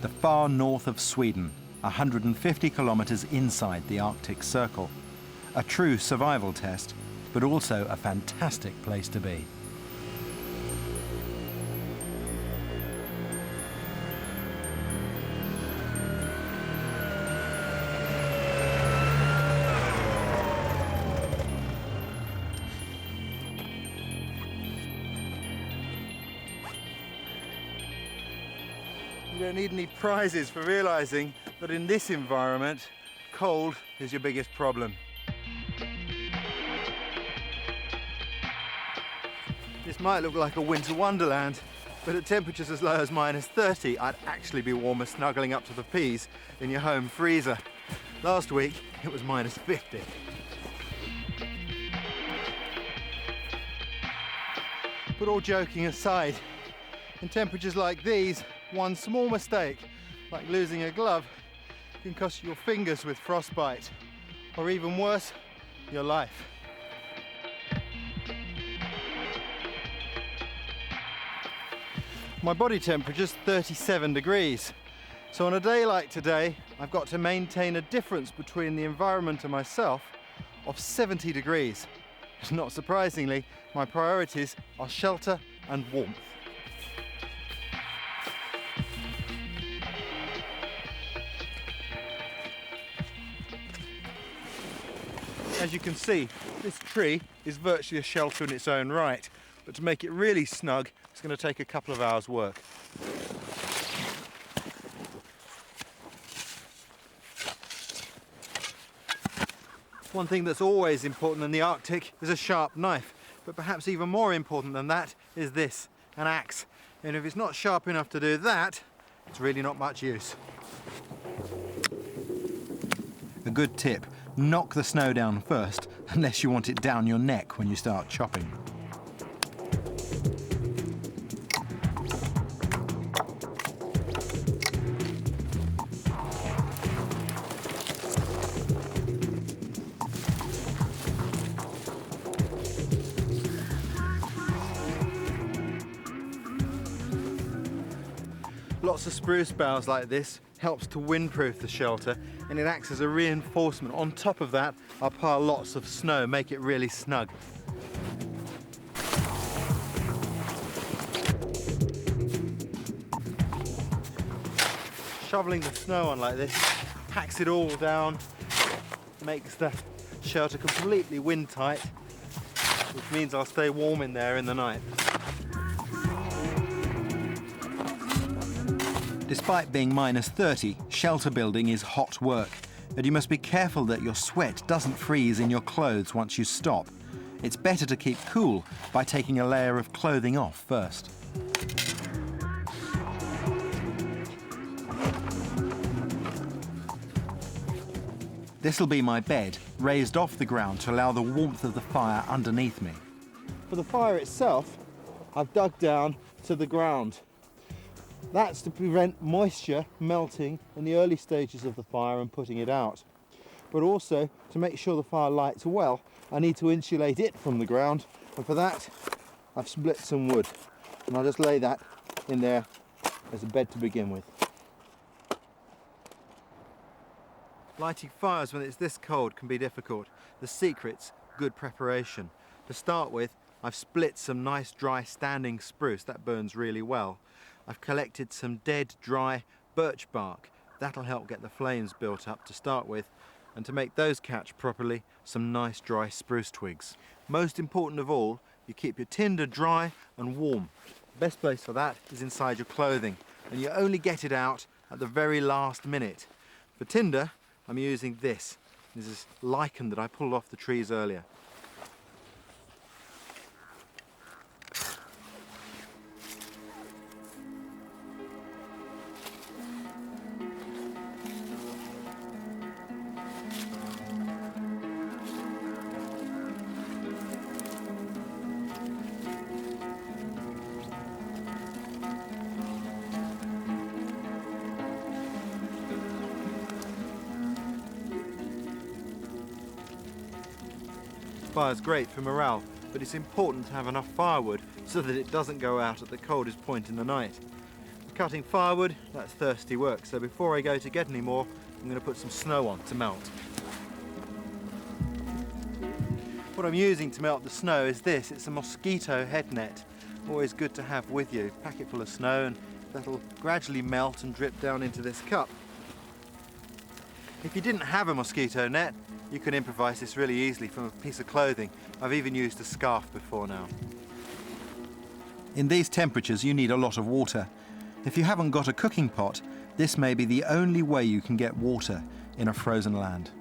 the far north of Sweden, 150 kilometers inside the Arctic Circle. A true survival test, but also a fantastic place to be. You don't need any prizes for realizing that in this environment, cold is your biggest problem. This might look like a winter wonderland, but at temperatures as low as -30, I'd actually be warmer snuggling up to the peas in your home freezer. Last week, it was -50. But all joking aside, in temperatures like these, one small mistake, like losing a glove, can cost you your fingers with frostbite, or even worse, your life. My body temperature's 37 degrees. So on a day like today, I've got to maintain a difference between the environment and myself of 70 degrees. Not surprisingly, my priorities are shelter and warmth. As you can see, this tree is virtually a shelter in its own right, but to make it really snug, it's going to take a couple of hours' work. One thing that's always important in the Arctic is a sharp knife, but perhaps even more important than that is this, an axe. And if it's not sharp enough to do that, it's really not much use. A good tip, knock the snow down first, unless you want it down your neck when you start chopping. Lots of spruce boughs like this helps to windproof the shelter, and it acts as a reinforcement. On top of that, I'll pile lots of snow, make it really snug. Shoveling the snow on like this packs it all down, makes the shelter completely windtight, which means I'll stay warm in there in the night. Despite being -30, shelter building is hot work, and you must be careful that your sweat doesn't freeze in your clothes once you stop. It's better to keep cool by taking a layer of clothing off first. This'll be my bed, raised off the ground to allow the warmth of the fire underneath me. For the fire itself, I've dug down to the ground. That's to prevent moisture melting in the early stages of the fire and putting it out. But also, to make sure the fire lights well, I need to insulate it from the ground, and for that, I've split some wood. And I'll just lay that in there as a bed to begin with. Lighting fires when it's this cold can be difficult. The secret's good preparation. To start with, I've split some nice dry standing spruce. That burns really well. I've collected some dead, dry birch bark. That'll help get the flames built up to start with, and to make those catch properly, some nice dry spruce twigs. Most important of all, you keep your tinder dry and warm. The best place for that is inside your clothing, and you only get it out at the very last minute. For tinder, I'm using this. This is lichen that I pulled off the trees earlier. Fire's great for morale, but it's important to have enough firewood so that it doesn't go out at the coldest point in the night. Cutting firewood, that's thirsty work, so before I go to get any more, I'm going to put some snow on to melt. What I'm using to melt the snow is this. It's a mosquito head net. Always good to have with you. Packet full of snow, and that'll gradually melt and drip down into this cup. If you didn't have a mosquito net, you can improvise this really easily from a piece of clothing. I've even used a scarf before now. In these temperatures, you need a lot of water. If you haven't got a cooking pot, this may be the only way you can get water in a frozen land.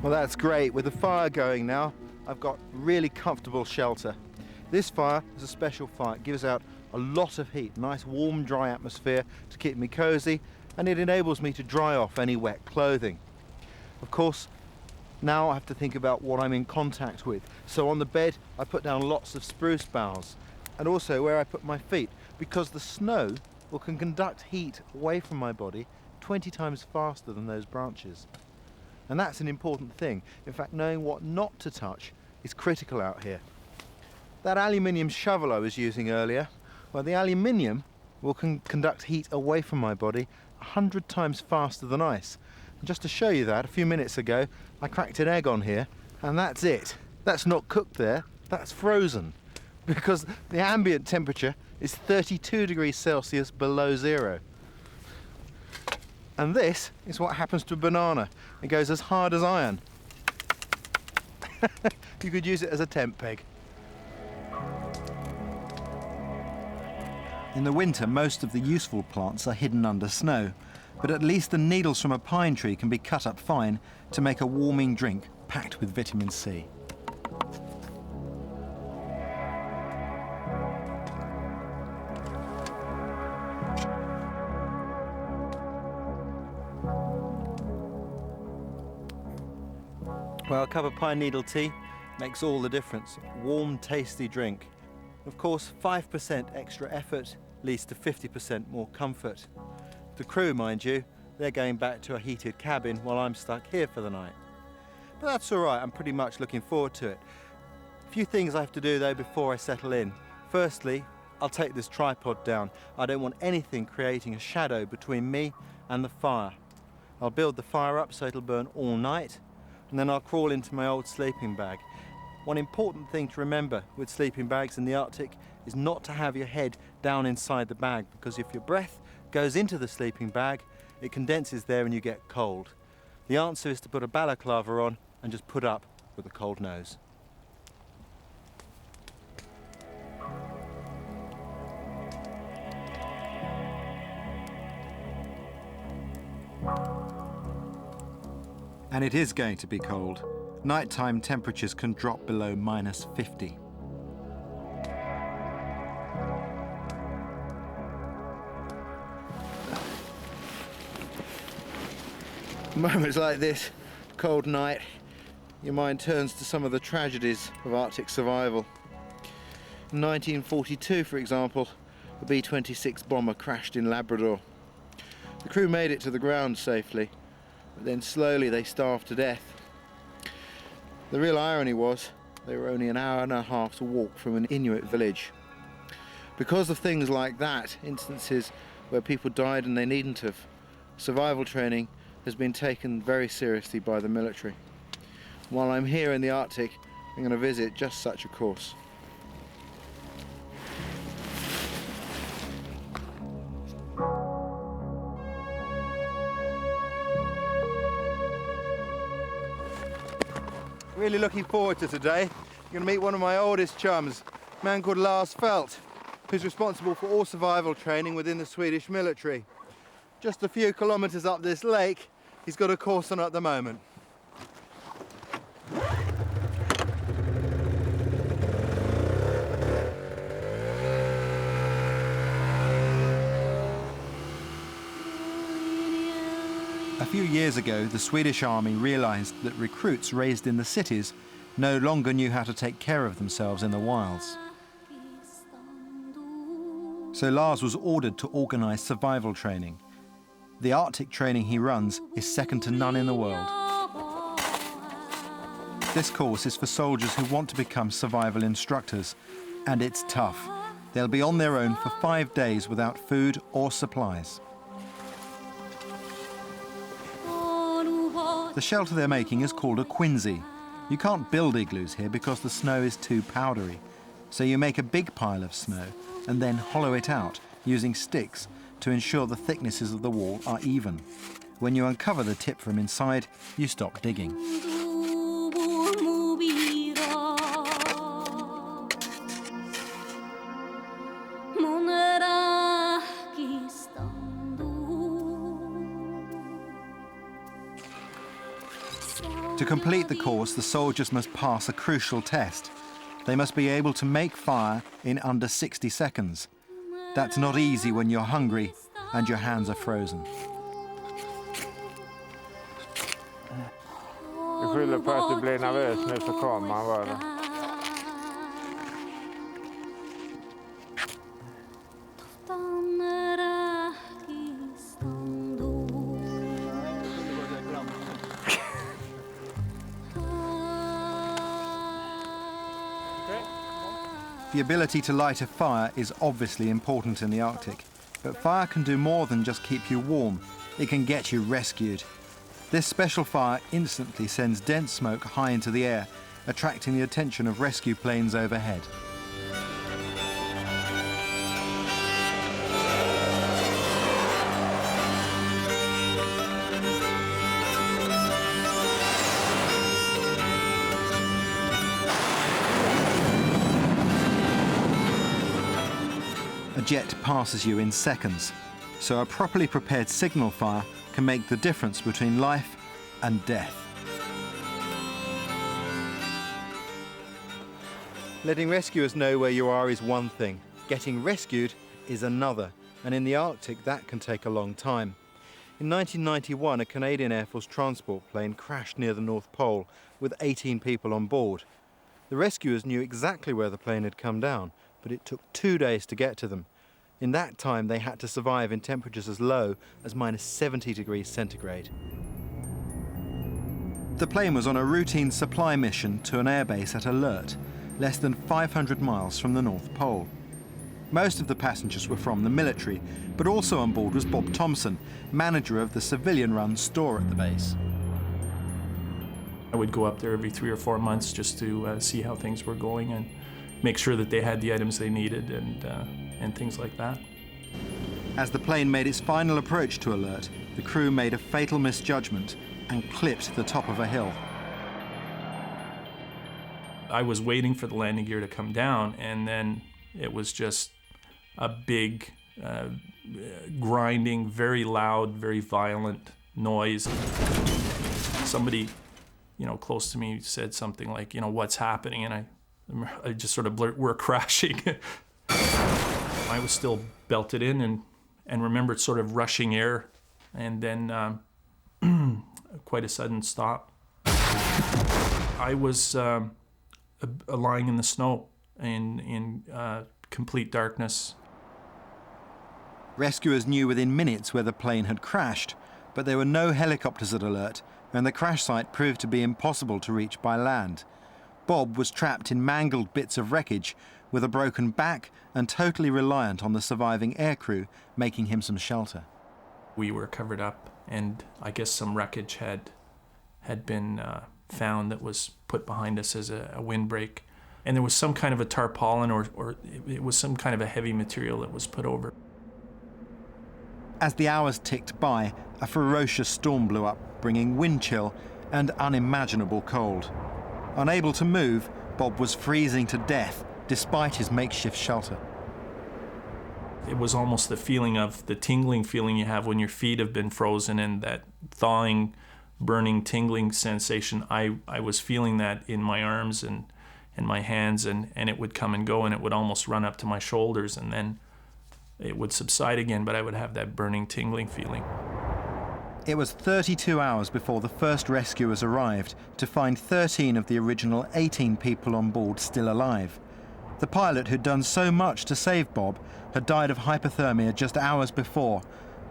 Well, that's great. With the fire going now, I've got really comfortable shelter. This fire is a special fire. It gives out a lot of heat, nice warm dry atmosphere to keep me cozy, and it enables me to dry off any wet clothing. Of course, now I have to think about what I'm in contact with. So on the bed I put down lots of spruce boughs, and also where I put my feet, because the snow can conduct heat away from my body 20 times faster than those branches. And that's an important thing. In fact, knowing what not to touch is critical out here. That aluminium shovel I was using earlier, well, the aluminium will conduct heat away from my body 100 times faster than ice. And just to show you that, a few minutes ago, I cracked an egg on here, and that's it. That's not cooked there, that's frozen. Because the ambient temperature is 32 degrees Celsius below zero. And this is what happens to a banana. It goes as hard as iron. You could use it as a tent peg. In the winter, most of the useful plants are hidden under snow, but at least the needles from a pine tree can be cut up fine to make a warming drink packed with vitamin C. Well, a cup of pine needle tea makes all the difference. Warm, tasty drink. Of course, 5% extra effort leads to 50% more comfort. The crew, mind you, they're going back to a heated cabin while I'm stuck here for the night. But that's all right, I'm pretty much looking forward to it. A few things I have to do though before I settle in. Firstly, I'll take this tripod down. I don't want anything creating a shadow between me and the fire. I'll build the fire up so it'll burn all night, and then I'll crawl into my old sleeping bag. One important thing to remember with sleeping bags in the Arctic is not to have your head down inside the bag, because if your breath goes into the sleeping bag, it condenses there and you get cold. The answer is to put a balaclava on and just put up with a cold nose. And it is going to be cold. Nighttime temperatures can drop below -50. Moments like this, cold night, your mind turns to some of the tragedies of Arctic survival. In 1942, for example, a B-26 bomber crashed in Labrador. The crew made it to the ground safely, but then slowly they starved to death. The real irony was they were only an hour and a half to walk from an Inuit village. Because of things like that, instances where people died and they needn't have, survival training has been taken very seriously by the military. While I'm here in the Arctic, I'm going to visit just such a course. Really looking forward to today. I'm going to meet one of my oldest chums, a man called Lars Felt, who's responsible for all survival training within the Swedish military. Just a few kilometres up this lake, he's got a course on at the moment. A few years ago, the Swedish army realised that recruits raised in the cities no longer knew how to take care of themselves in the wilds. So Lars was ordered to organise survival training. The Arctic training he runs is second to none in the world. This course is for soldiers who want to become survival instructors, and it's tough. They'll be on their own for 5 days without food or supplies. The shelter they're making is called a quinsy. You can't build igloos here because the snow is too powdery. So you make a big pile of snow and then hollow it out using sticks to ensure the thicknesses of the wall are even. When you uncover the tip from inside, you stop digging. To complete the course, the soldiers must pass a crucial test. They must be able to make fire in under 60 seconds. That's not easy when you're hungry and your hands are frozen. Du skyller på att du blir nervös nu så kommer man bara. The ability to light a fire is obviously important in the Arctic, but fire can do more than just keep you warm. It can get you rescued. This special fire instantly sends dense smoke high into the air, attracting the attention of rescue planes overhead. A jet passes you in seconds, so a properly prepared signal fire can make the difference between life and death. Letting rescuers know where you are is one thing. Getting rescued is another, and in the Arctic that can take a long time. In 1991, a Canadian Air Force transport plane crashed near the North Pole with 18 people on board. The rescuers knew exactly where the plane had come down, but it took 2 days to get to them. In that time, they had to survive in temperatures as low as minus 70 degrees centigrade. The plane was on a routine supply mission to an airbase at Alert, less than 500 miles from the North Pole. Most of the passengers were from the military, but also on board was Bob Thompson, manager of the civilian-run store at the base. I would go up there every 3 or 4 months just to see how things were going and make sure that they had the items they needed and things like that. As the plane made its final approach to Alert, the crew made a fatal misjudgment and clipped the top of a hill. I was waiting for the landing gear to come down, and then it was just a big, grinding, very loud, very violent noise. Somebody, close to me said something like, what's happening? And I just sort of blurted, we're crashing. I was still belted in and remembered sort of rushing air and then quite a sudden stop. I was lying in the snow in complete darkness. Rescuers knew within minutes where the plane had crashed, but there were no helicopters at Alert, and the crash site proved to be impossible to reach by land. Bob was trapped in mangled bits of wreckage with a broken back and totally reliant on the surviving aircrew making him some shelter. We were covered up, and I guess some wreckage had been found that was put behind us as a windbreak. And there was some kind of a tarpaulin or it was some kind of a heavy material that was put over. As the hours ticked by, a ferocious storm blew up, bringing wind chill and unimaginable cold. Unable to move, Bob was freezing to death despite his makeshift shelter. It was almost the feeling of the tingling feeling you have when your feet have been frozen, and that thawing, burning, tingling sensation. I was feeling that in my arms and my hands, and it would come and go, and it would almost run up to my shoulders, and then it would subside again, but I would have that burning, tingling feeling. It was 32 hours before the first rescuers arrived to find 13 of the original 18 people on board still alive. The pilot who'd done so much to save Bob had died of hypothermia just hours before,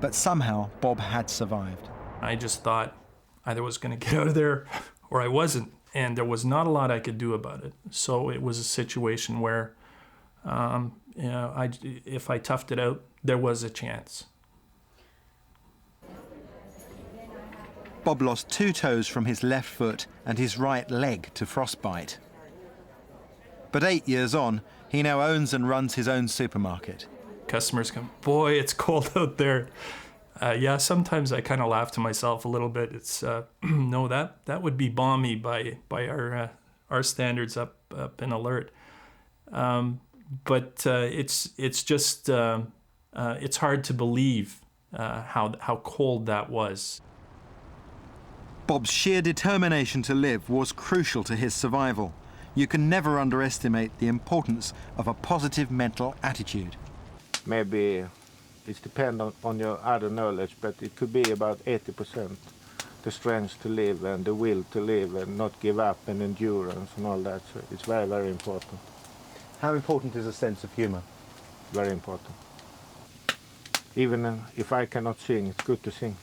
but somehow Bob had survived. I just thought either I was going to get out of there or I wasn't, and there was not a lot I could do about it. So it was a situation where if I toughed it out, there was a chance. Bob lost 2 toes from his left foot and his right leg to frostbite. But 8 years on, he now owns and runs his own supermarket. Customers come, boy, it's cold out there. Yeah, sometimes I kind of laugh to myself a little bit. It's no, that would be balmy by our standards up in Alert. But it's just it's hard to believe how cold that was. Bob's sheer determination to live was crucial to his survival. You can never underestimate the importance of a positive mental attitude. Maybe it depends on your other knowledge, but it could be about 80%. The strength to live and the will to live and not give up and endurance and all that. So it's very, very important. How important is a sense of humour? Very important. Even if I cannot sing, it's good to sing.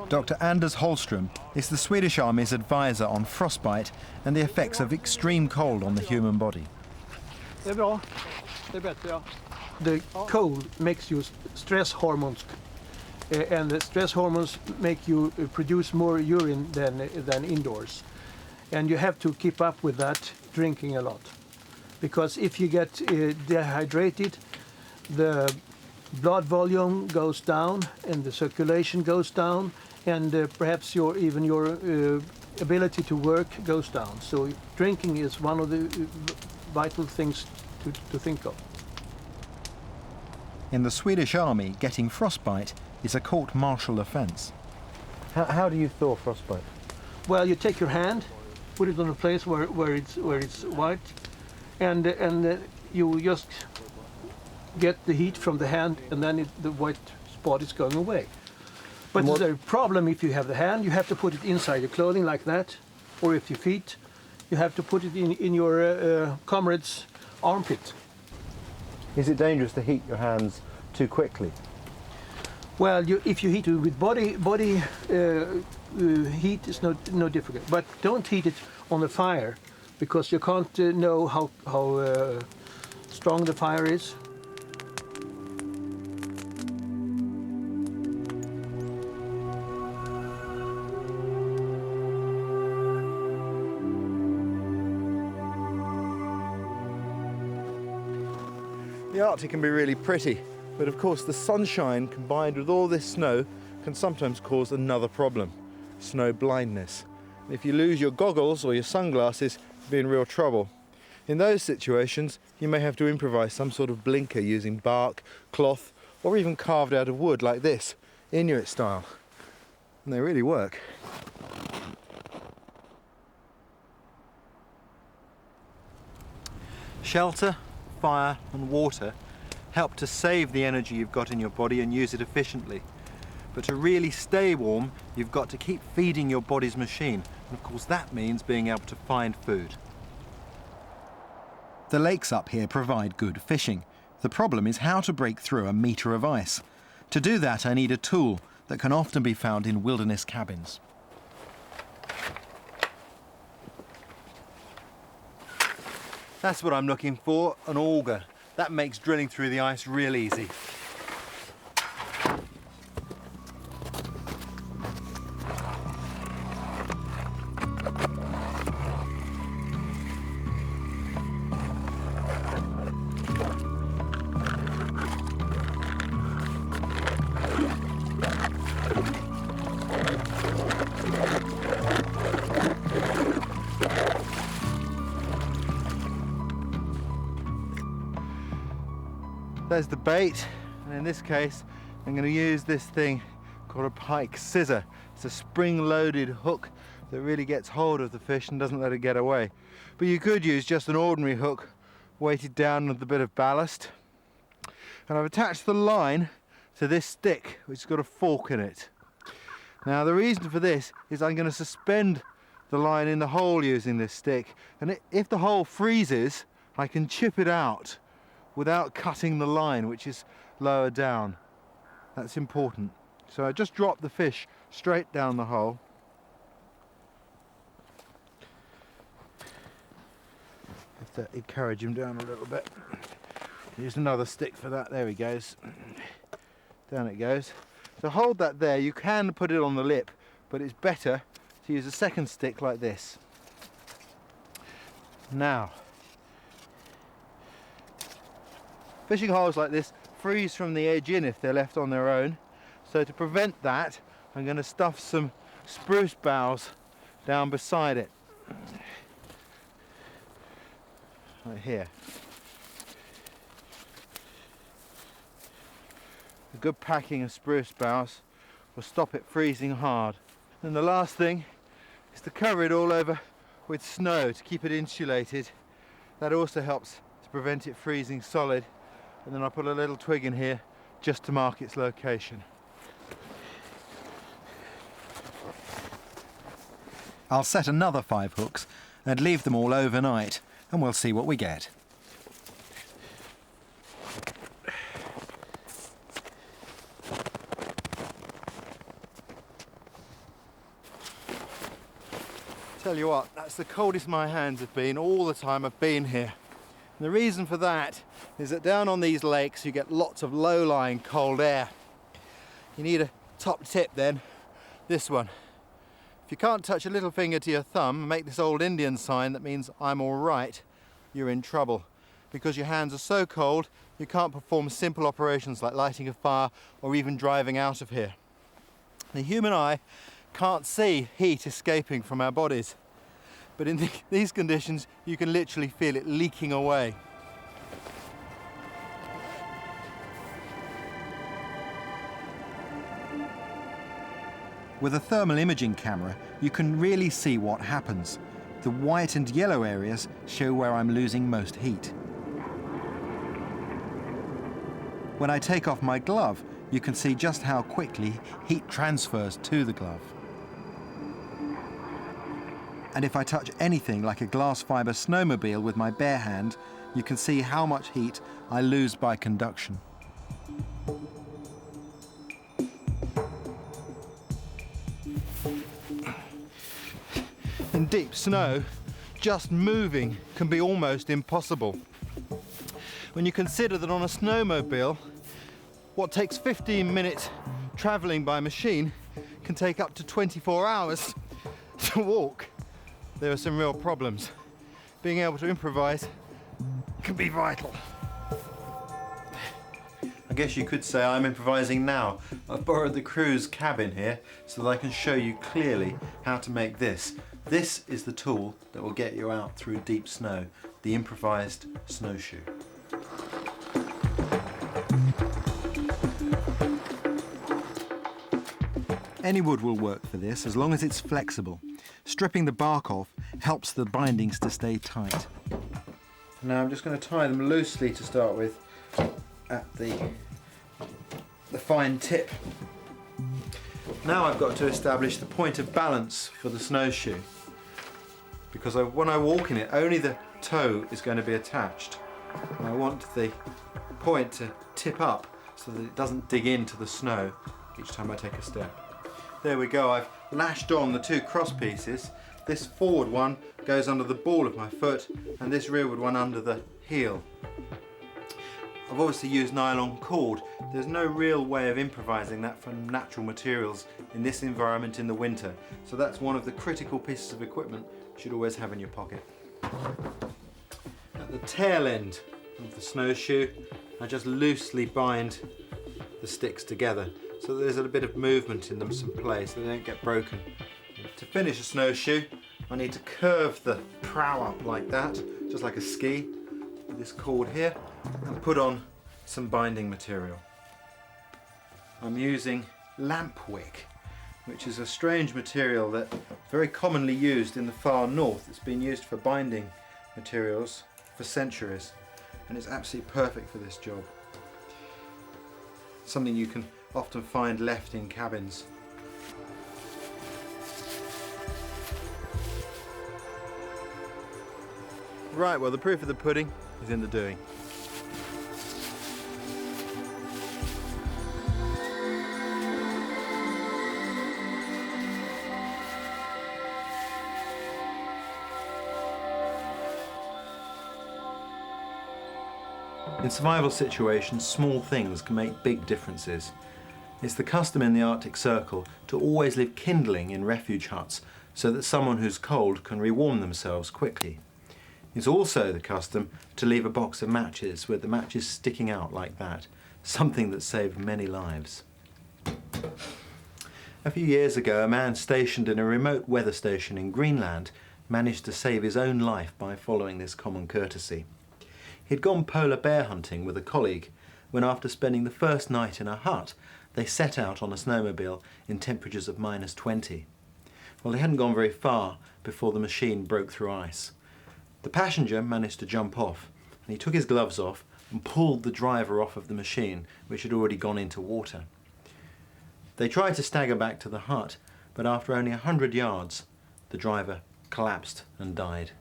Dr. Anders Holmström is the Swedish Army's advisor on frostbite and the effects of extreme cold on the human body. The cold makes you stress hormones, and the stress hormones make you produce more urine than indoors. And you have to keep up with that, drinking a lot. Because if you get dehydrated, the blood volume goes down and the circulation goes down, and perhaps your ability to work goes down. So drinking is one of the vital things to think of. In the Swedish Army, getting frostbite is a court-martial offence. How do you thaw frostbite? Well, you take your hand, put it on a place where it's white, and you just get the heat from the hand, and then the white spot is going away. But there's a problem if you have the hand. You have to put it inside your clothing like that, or if your feet, you have to put it in your comrade's armpit. Is it dangerous to heat your hands too quickly? Well, if you heat it with body heat is no difficult, but don't heat it on the fire, because you can't know how strong the fire is. The Arctic can be really pretty, but of course the sunshine combined with all this snow can sometimes cause another problem: snow blindness. If you lose your goggles or your sunglasses, you'll be in real trouble. In those situations, you may have to improvise some sort of blinker using bark, cloth, or even carved out of wood like this, Inuit style. And they really work. Shelter, fire and water help to save the energy you've got in your body and use it efficiently. But to really stay warm, you've got to keep feeding your body's machine. And of course that means being able to find food. The lakes up here provide good fishing. The problem is how to break through a metre of ice. To do that, I need a tool that can often be found in wilderness cabins. That's what I'm looking for, an auger. That makes drilling through the ice real easy. There's the bait, and in this case I'm going to use this thing called a pike scissor. It's a spring-loaded hook that really gets hold of the fish and doesn't let it get away. But you could use just an ordinary hook weighted down with a bit of ballast. And I've attached the line to this stick, which has got a fork in it. Now the reason for this is I'm going to suspend the line in the hole using this stick, and if the hole freezes, I can chip it out without cutting the line, which is lower down. That's important. So I just drop the fish straight down the hole. Have to encourage him down a little bit. Use another stick for that. There he goes. Down it goes. So hold that there. You can put it on the lip, but it's better to use a second stick like this. Now, fishing holes like this freeze from the edge in if they're left on their own. So to prevent that, I'm going to stuff some spruce boughs down beside it. Right here. A good packing of spruce boughs will stop it freezing hard. And the last thing is to cover it all over with snow to keep it insulated. That also helps to prevent it freezing solid. And then I put a little twig in here just to mark its location. I'll set another 5 hooks and leave them all overnight, and we'll see what we get. Tell you what, that's the coldest my hands have been all the time I've been here. And the reason for that is that down on these lakes you get lots of low-lying cold air. You need a top tip then, this one. If you can't touch a little finger to your thumb and make this old Indian sign that means I'm all right, you're in trouble. Because your hands are so cold, you can't perform simple operations like lighting a fire or even driving out of here. The human eye can't see heat escaping from our bodies, but in these conditions you can literally feel it leaking away. With a thermal imaging camera, you can really see what happens. The white and yellow areas show where I'm losing most heat. When I take off my glove, you can see just how quickly heat transfers to the glove. And if I touch anything like a glass fibre snowmobile with my bare hand, you can see how much heat I lose by conduction. In deep snow, just moving can be almost impossible. When you consider that on a snowmobile, what takes 15 minutes travelling by machine can take up to 24 hours to walk, there are some real problems. Being able to improvise can be vital. I guess you could say I'm improvising now. I've borrowed the crew's cabin here so that I can show you clearly how to make this. This is the tool that will get you out through deep snow, the improvised snowshoe. Any wood will work for this as long as it's flexible. Stripping the bark off helps the bindings to stay tight. Now I'm just going to tie them loosely to start with at the fine tip. Now I've got to establish the point of balance for the snowshoe, because when I walk in it, only the toe is going to be attached. And I want the point to tip up so that it doesn't dig into the snow each time I take a step. There we go, I've lashed on the two cross pieces. This forward one goes under the ball of my foot and this rearward one under the heel. I've obviously used nylon cord. There's no real way of improvising that from natural materials in this environment in the winter. So that's one of the critical pieces of equipment you should always have in your pocket. At the tail end of the snowshoe, I just loosely bind the sticks together so that there's a bit of movement in them, some play, so they don't get broken. To finish a snowshoe, I need to curve the prow up like that, just like a ski, with this cord here, and put on some binding material. I'm using lampwick, which is a strange material that very commonly used in the far north. It's been used for binding materials for centuries, and it's absolutely perfect for this job. something you can often find left in cabins. Right, well, the proof of the pudding is in the doing. In survival situations, small things can make big differences. It's the custom in the Arctic Circle to always leave kindling in refuge huts so that someone who's cold can rewarm themselves quickly. It's also the custom to leave a box of matches with the matches sticking out like that, something that saved many lives. A few years ago, a man stationed in a remote weather station in Greenland managed to save his own life by following this common courtesy. He'd gone polar bear hunting with a colleague when, after spending the first night in a hut, they set out on a snowmobile in temperatures of -20. Well, they hadn't gone very far before the machine broke through ice. The passenger managed to jump off, and he took his gloves off and pulled the driver off of the machine, which had already gone into water. They tried to stagger back to the hut, but after only 100 yards, the driver collapsed and died.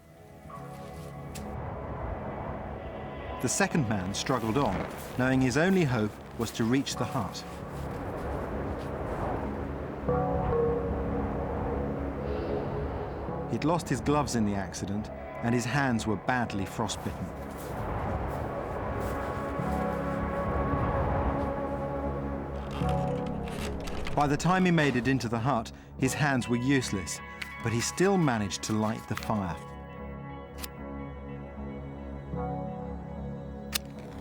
The second man struggled on, knowing his only hope was to reach the hut. He'd lost his gloves in the accident, and his hands were badly frostbitten. By the time he made it into the hut, his hands were useless, but he still managed to light the fire.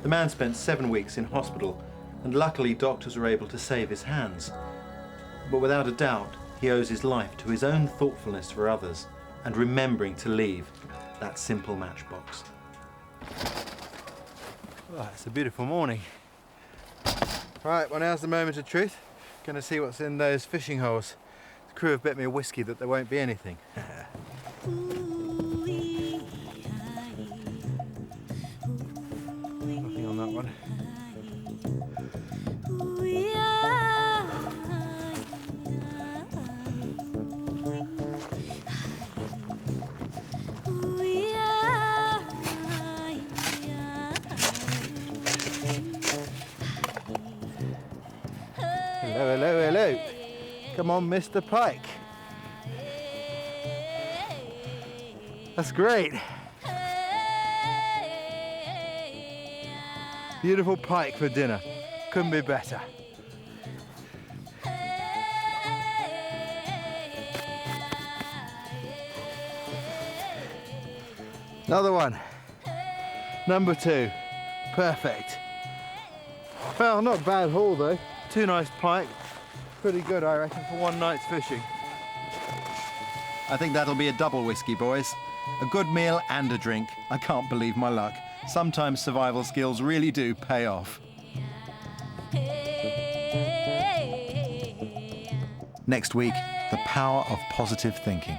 The man spent 7 weeks in hospital, and luckily doctors were able to save his hands. But without a doubt, he owes his life to his own thoughtfulness for others and remembering to leave that simple matchbox. Oh, it's a beautiful morning. Right, well, now's the moment of truth. Gonna see what's in those fishing holes. The crew have bet me a whiskey that there won't be anything. Nothing on that one. Hello, hello, hello. Come on, Mr. Pike. That's great. Beautiful pike for dinner. Couldn't be better. Another one. Number 2. Perfect. Well, not a bad haul though. 2 nice pike. Pretty good, I reckon, for one night's fishing. I think that'll be a double whiskey, boys. A good meal and a drink. I can't believe my luck. Sometimes survival skills really do pay off. Next week, the power of positive thinking.